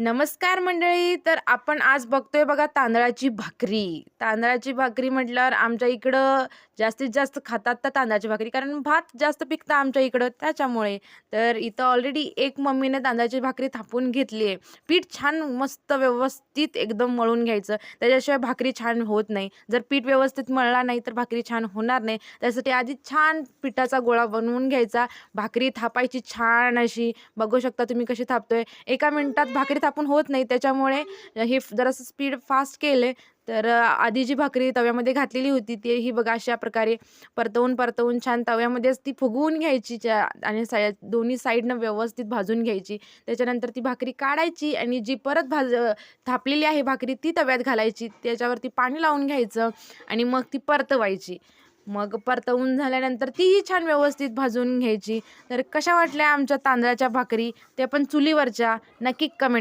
नमस्कार मंडळी. तर आपण आज बघतोय बघा तांदळाची भाकरी. तांदळाची भाकरी म्हटल्यावर आमच्या इकडं जास्तीत जास्त खातात तर तांदळाची भाकरी. कारण भात जास्त पिकतं आमच्या इकडं त्याच्यामुळे. तर इथं ऑलरेडी एक मम्मीने तांदळाची भाकरी थापून घेतली आहे. पीठ छान मस्त व्यवस्थित एकदम मळून घ्यायचं. त्याच्याशिवाय भाकरी छान होत नाही. जर पीठ व्यवस्थित मळला नाही तर भाकरी छान होणार नाही. त्यासाठी आधी छान पिठाचा गोळा बनवून घ्यायचा. भाकरी थापायची छान अशी. बघू शकता तुम्ही कशी थापतोय. एका मिनिटात भाकरी थापून होत नाही त्याच्यामुळे हे जरासं स्पीड फास्ट केले. तर आधी जी भाकरी तव्यामध्ये घातलेली होती ती ही बघा अशा प्रकारे परतवून छान तव्यामध्येच ती फुगवून घ्यायची आणि दोन्ही साईडनं व्यवस्थित भाजून घ्यायची. त्याच्यानंतर ती भाकरी काढायची आणि जी परत थापलेली आहे भाकरी ती तव्यात घालायची. त्याच्यावरती पाणी लावून घ्यायचं आणि मग ती परतवायची. मग परतवून झाल्यानंतर तीही छान व्यवस्थित भाजून घ्यायची. तर कशा वाटल्या आमच्या तांदळाच्या भाकरी? ते पण चुलीवरच्या? नक्की कमेंट